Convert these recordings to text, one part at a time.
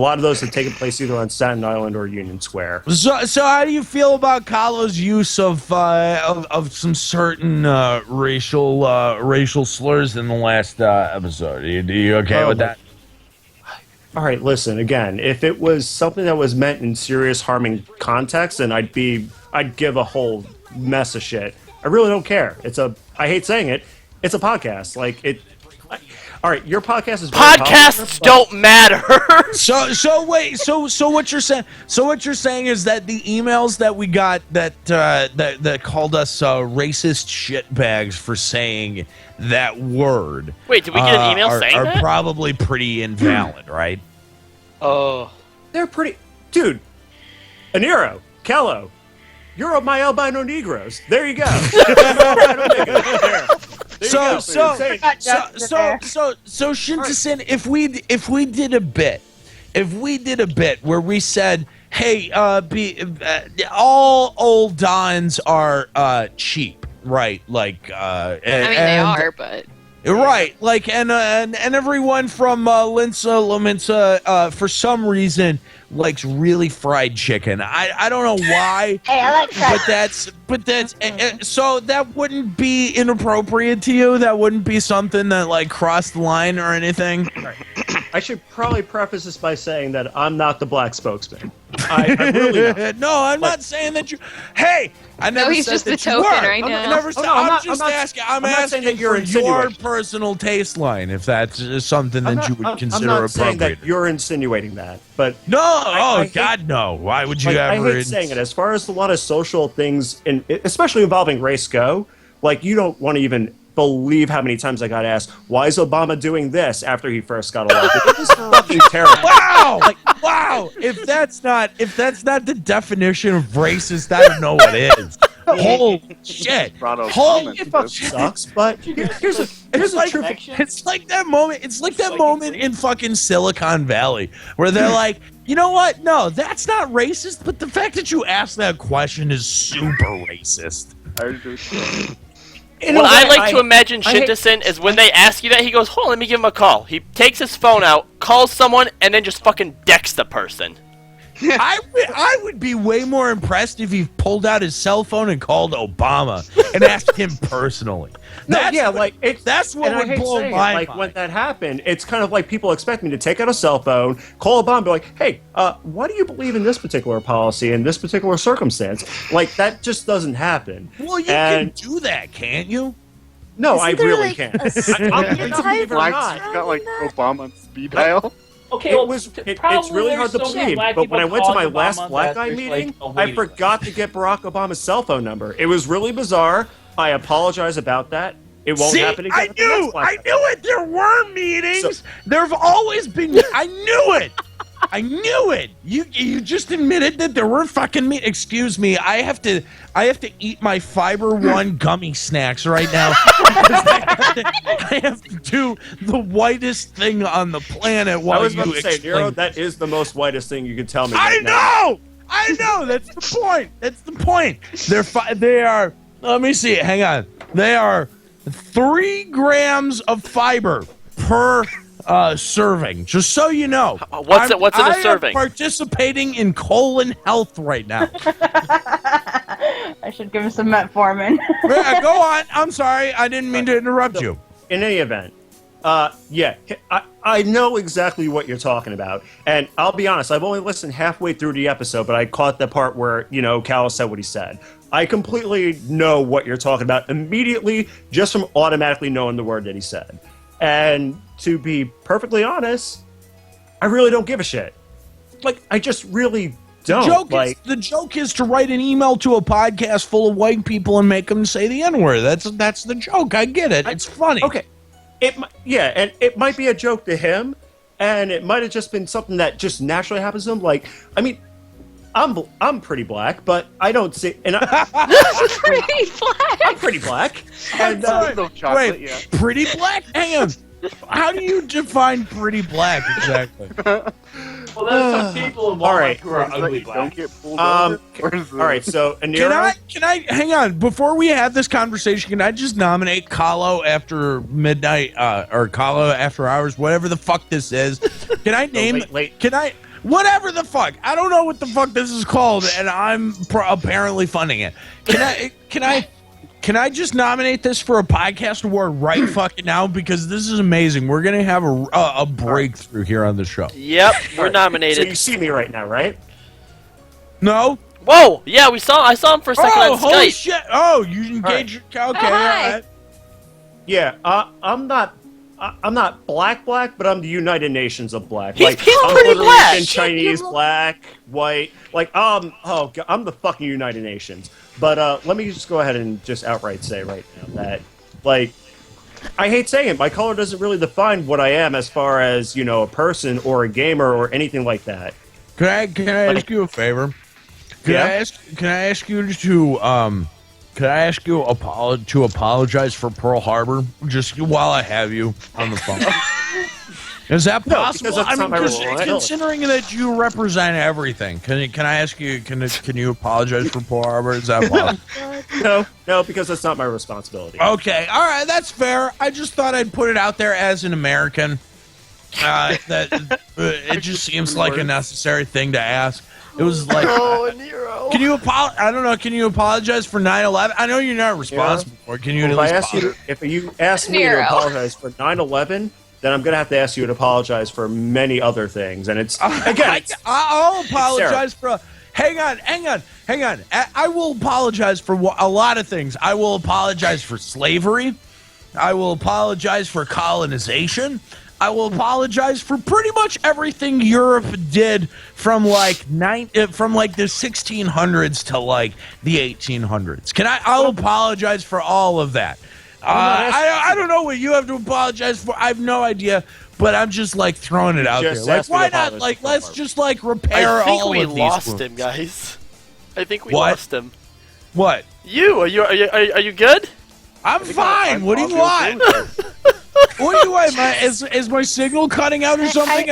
A lot of those have taken place either on Staten Island or Union Square. So how do you feel about Kahlo's use of some certain racial slurs in the last episode? Are you okay with that? All right, listen, again, if it was something that was meant in serious harming context, then I'd give a whole mess of shit. I really don't care. I hate saying it, it's a podcast. All right, your podcast is very podcasts don't matter. So what you're saying? So what you're saying is that the emails that we got that called us racist shitbags for saying that word. Wait, did we get an email saying that? Are probably pretty invalid, right? Oh, they're pretty, dude. Aniero, Kello, you're my albino Negroes. There you go. So Shinta-san, if we did a bit where we said, hey, all old Dons are cheap, right? Like, they are, but right, like, and everyone from LIMSA, for some reason likes really fried chicken. I don't know why. Hey, I like fried. But that's so that wouldn't be inappropriate to you. That wouldn't be something that like crossed the line or anything. I should probably preface this by saying that I'm not the black spokesman. I'm really not. No, I'm not saying that you. Hey, I never he's said just that the you token were. right now. I'm just asking. I'm not asking saying that you're for your insinuating. personal taste line, if that's something that you would consider I'm not saying appropriate. that you're insinuating that, but No, I hate- God, no. Why would you I ever? hate saying it. As far as a lot of social things, especially involving race go, like you don't want to even believe how many times I got asked, why is Obama doing this after he first got elected? It was fucking terrible. Wow! Wow! If that's not the definition of racist, I don't know what is. Holy shit! Holy fuck sucks. But here's a truth. It's like that moment. It's like that moment in fucking Silicon Valley where they're like, you know what? No, that's not racist. But the fact that you asked that question is super racist. What I like to imagine Shinta-san is when they ask you that, he goes, hold on, let me give him a call. He takes his phone out, calls someone, and then just fucking decks the person. I would be way more impressed if he pulled out his cell phone and called Obama and asked him personally. That's what would blow my mind. When that happened, it's kind of like people expect me to take out a cell phone, call Obama, and be like, hey, why do you believe in this particular policy in this particular circumstance? Like, that just doesn't happen. Well, you can do that, can't you? No, I really like can't. a stereotype got like Obama on speed dial. Okay, it's really hard to believe, but when I went to my last black guy meeting, I forgot to get Barack Obama's cell phone number. It was really bizarre. I apologize about that. It won't happen again. I knew it. There were meetings. There have always been. I knew it. I knew it. You just admitted that there were fucking meetings. Excuse me. I have to eat my Fiber One gummy snacks right now. I have to do the whitest thing on the planet while I was about you to say, explain. Nero, that is the most whitest thing you could tell me. I right now. know. I know. That's the point. That's the point. They are. Let me see. Hang on. They are 3 grams of fiber per serving. Just so you know. What's in a serving? I'm participating in colon health right now. I should give him some metformin. Yeah, go on. I'm sorry. I didn't mean to interrupt you. In any event, I know exactly what you're talking about. And I'll be honest, I've only listened halfway through the episode, but I caught the part where, Cal said what he said. I completely know what you're talking about immediately just from automatically knowing the word that he said. And to be perfectly honest, I really don't give a shit. Like, I just really don't. The joke is to write an email to a podcast full of white people and make them say the N-word. That's the joke. I get it. It's funny. Okay. And it might be a joke to him, and it might have just been something that just naturally happens to him. Like, I mean, I'm pretty black, but I don't see. And pretty black. I'm pretty black. And wait, pretty black? Hang on. How do you define pretty black exactly? Well, there's some people in Walmart who are ugly black. Don't get pulled over. All right, so Aniero, can I hang on before we have this conversation? Can I just nominate Kahlo after midnight or Kahlo after hours, whatever the fuck this is? Can I name? late. Can I? Whatever the fuck. I don't know what the fuck this is called, and I'm apparently funding it. Can I just nominate this for a podcast award right fucking now? Because this is amazing. We're gonna have a breakthrough here on the show. Yep, we're So nominated. you see me right now, right? No? Whoa! Yeah, I saw him for a second Oh, on holy Skype. shit! Oh, you engage your okay. Oh, hi. All right. Yeah, I'm not black, but I'm the United Nations of black. He's I'm pretty Puerto black. Rican, Chinese, black, white. Like, oh God, I'm the fucking United Nations. But let me just go ahead and just outright say right now that, like, I hate saying it, my color doesn't really define what I am as far as, you know, a person or a gamer or anything like that. Can I ask you a favor? Can I ask you to apologize for Pearl Harbor just while I have you on the phone? Is that No, possible? because that's not my role. Considering that you represent everything, can I ask you? Can you apologize for Pearl Harbor? Is that possible? No, because that's not my responsibility. Okay, all right, that's fair. I just thought I'd put it out there as an American. It just seems like a necessary thing to ask. It was like, Aniero. can you I don't know. Can you apologize for 9/11? I know you're not responsible for it. Can you? Well, at least if you ask me to Aniero. apologize for 9/11, then I'm gonna have to ask you to apologize for many other things. And it's again, I'll apologize for. Hang on. I will apologize for a lot of things. I will apologize for slavery. I will apologize for colonization. I will apologize for pretty much everything Europe did from like the 1600s to like the 1800s. I'll apologize for all of that. I don't know what you have to apologize for. I have no idea, but I'm just like throwing it out there. Just Like, ask me why to not? apologize Like, for let's Barbara. just like repair I think all we of these lost wounds. him, guys. I think we What? lost him. What? Are you good? I'm fine. What do you want? What do you want? Is my signal cutting out or something?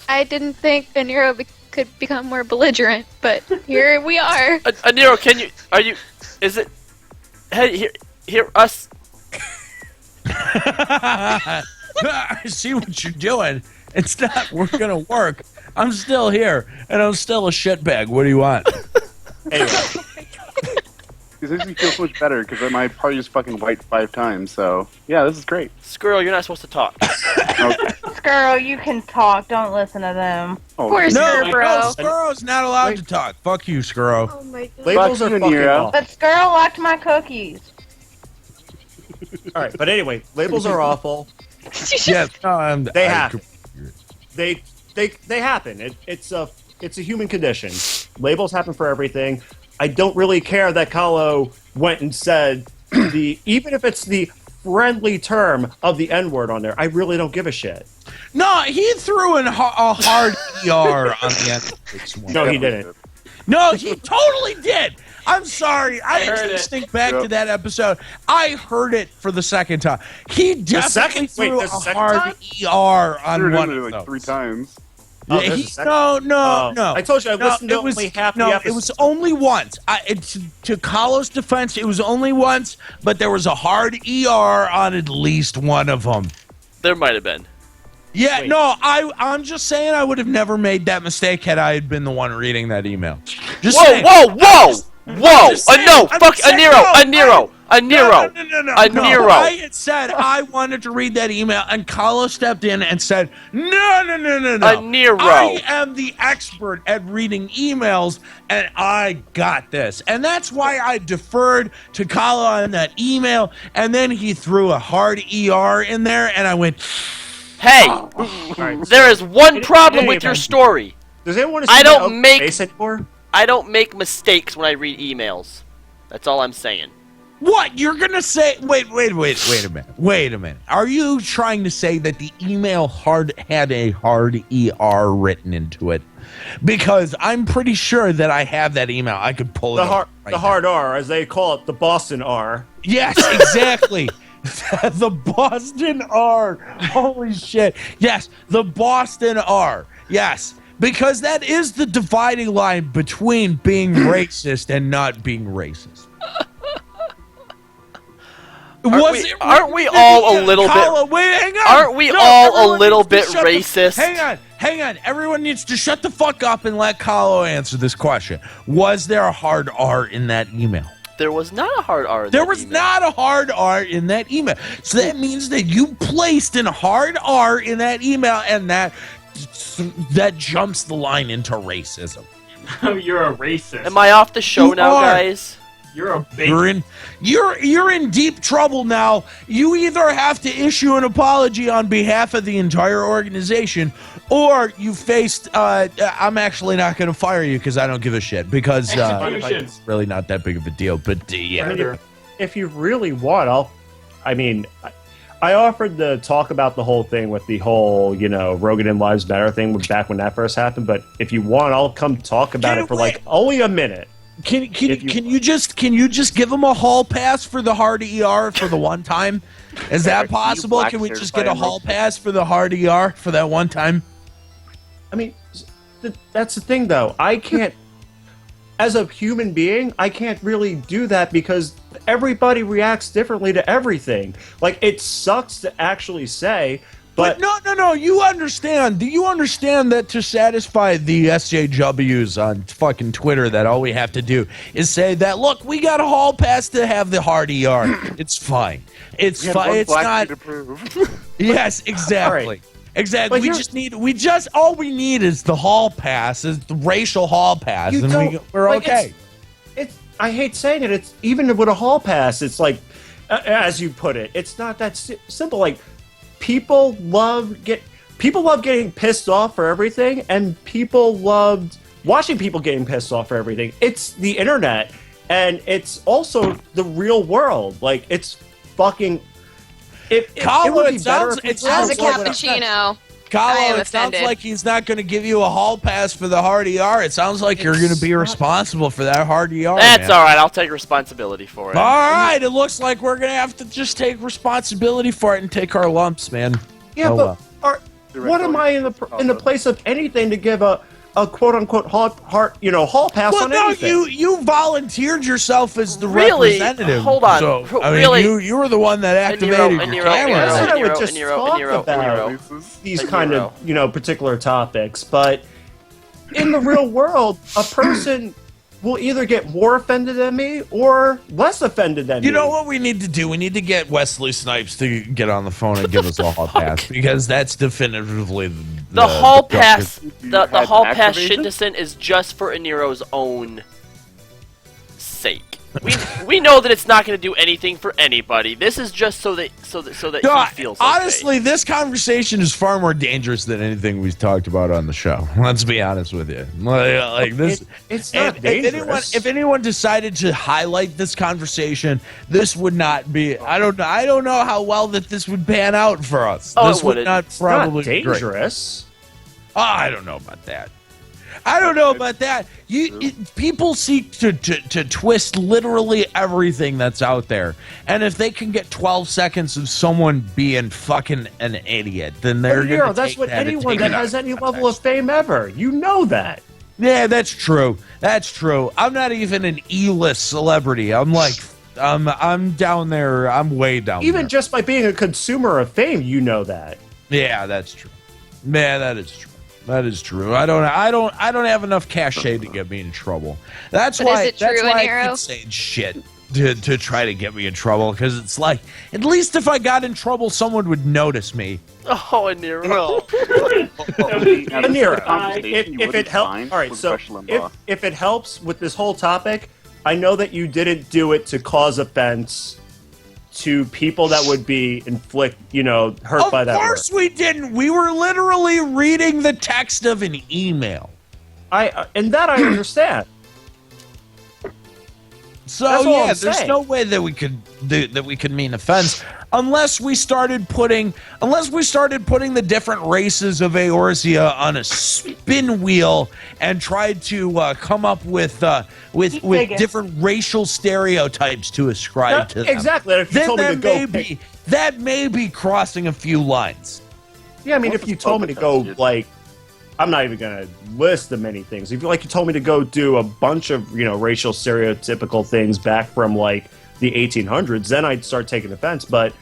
I didn't think Aniero could become more belligerent, but here we are. Aniero, hear us? I see what you're doing. It's not gonna work. I'm still here, and I'm still a shitbag. What do you want? anyway. This makes me feel so much better because my party just fucking wiped 5 times. So yeah, this is great. Squirrel, you're not supposed to talk. Okay. Girl, you can talk. Don't listen to them. Poor No, Squirrel. Skurrow's not allowed to talk. Fuck you, Skurrow. Oh my god. Labels Fuck are you, fucking Aniero. awful. But Skirl liked my cookies. All right, but anyway, labels are awful. Yes, They happen. They happen. It's a human condition. Labels happen for everything. I don't really care that Kahlo went and said even if it's the friendly term of the N-word on there. I really don't give a shit. No, he threw in a hard ER on the end of this one. No, he didn't. No, he totally did. I'm sorry. I heard didn't it. think back to that episode. I heard it for the second time. He definitely threw a hard ER on one of like those. 3 times. Oh, Yeah, there's a second? no. I told you I listened to only half the episode. It was only once. To Kahlo's defense, it was only once, but there was a hard ER on at least one of them. There might have been. Yeah, Wait. no, I'm just saying I would have never made that mistake had I been the one reading that email. Just saying. Whoa! just saying, No! I'm Fuck just saying, Aniero! No. Aniero. I had said I wanted to read that email, and Kahlo stepped in and said, No. Aniero. I am the expert at reading emails, and I got this. And that's why I deferred to Kahlo on that email, and then he threw a hard ER in there, and I went, Hey! All right, There is one problem any with your event- story. Does anyone want to see I don't my open make- face anymore? I don't make mistakes when I read emails. That's all I'm saying. What? You're gonna say? Wait a minute. Are you trying to say that the email had a hard ER written into it? Because I'm pretty sure that I have that email. I could pull it up right The hard R, as they call it, the Boston R. Yes, exactly. The Boston R. Holy shit. Yes, the Boston R. Yes. Because that is the dividing line between being racist and not being racist. Aren't we all a little bit? Wait, hang on. Aren't we No, all a everyone little needs to bit shut the- racist? Hang hang on. Everyone needs to shut the fuck up and let Kahlo answer this question. Was there a hard R in that email? There was not a hard R in There that was email. not a hard R in that email. So that means that you placed a hard R in that email, and that jumps the line into racism. You're a racist. Am I off the show You now, are. guys? You're a big. You're in deep trouble now. You either have to issue an apology on behalf of the entire organization, or you faced. I'm actually not going to fire you because I don't give a shit, because Execution. it's really not that big of a deal. But yeah, I mean, if you really want, I offered to talk about the whole thing with the whole, Rogan and Lives Matter thing back when that first happened. But if you want, I'll come talk about it for like only a minute. Can you just give him a hall pass for the hard ER for the one time? Is that possible? Can we just get a hall pass for the hard ER for that one time? I mean, that's the thing, though. I can't, as a human being, I can't really do that because everybody reacts differently to everything. Like, it sucks to actually say, but no, you understand. Do you understand that to satisfy the SJWs on fucking Twitter, that all we have to do is say that, look, we got a hall pass to have the hard ER. It's fine. It's fine. It's not. To prove. Yes, exactly. Right. Exactly. All we need is the hall pass, is the racial hall pass, and we're okay. It's I hate saying it. It's even with a hall pass. It's like, as you put it, it's not that simple. Like, people love getting pissed off for everything, and people loved watching people getting pissed off for everything. It's the internet, and it's also the real world. Like, it's fucking. It would be better if As a cappuccino. Kahlo, it sounds like he's not going to give you a hall pass for the hard ER. It sounds like you're going to be responsible for that hard ER. That's all right. I'll take responsibility for it. All right. It looks like we're going to have to just take responsibility for it and take our lumps, man. Yeah, what am I in the place of anything to give a quote unquote hall pass on anything? No, you volunteered yourself as the Really? representative. Hold on. So, Really? you were the one that activated your camera. I said I would Aniero, just Aniero, talk Aniero, about Aniero. these kind of particular topics, but in the real world, a person will either get more offended than me or less offended than me. You know what we need to do? We need to get Wesley Snipes to get on the phone and give us a hall pass, because that's definitively The hall pass. The had hall pass activation? Shindeson is just for Anero's own sake. We know that it's not going to do anything for anybody. This is just so that he feels okay. Honestly, this conversation is far more dangerous than anything we've talked about on the show. Let's be honest with you. Like this, it's not dangerous. If anyone decided to highlight this conversation, this would not be. I don't know how well that this would pan out for us. Oh, this it would wouldn't. not It's probably not be great. dangerous. I don't know about that. People seek to twist literally everything that's out there, and if they can get 12 seconds of someone being fucking an idiot, then they're going to that's what anyone that has any level of fame ever. You know that. Yeah, that's true. That's true. I'm not even an E-list celebrity. I'm like, I'm down there. I'm way down there. Even just by being a consumer of fame, you know that. Yeah, that's true. Man, that is true. That is true. I don't have enough cachet to get me in trouble. That's why I keep saying shit to try to get me in trouble, because it's like, at least if I got in trouble, someone would notice me. Oh, Anero. Anero, if it helps, all right. So if it helps with this whole topic, I know that you didn't do it to cause offense to people that would be hurt by that. Of course we didn't. We were literally reading the text of an email. And that I understand. So yeah, there's no way that we could mean offense unless we started putting the different races of Eorzea on a spin wheel and tried to come up with different racial stereotypes to ascribe to them. Exactly. If you told me to go, that may be crossing a few lines. Yeah, I mean, if you told me to go, like, I'm not even gonna list the many things. If you told me to go do a bunch of racial stereotypical things back from like the 1800s, then I'd start taking offense. But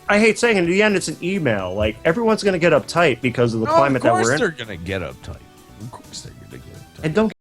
I hate saying it, in the end, it's an email. Like, everyone's going to get uptight because of the climate that we're in. Of course they're going to get uptight. Of course they're going to get uptight. And don't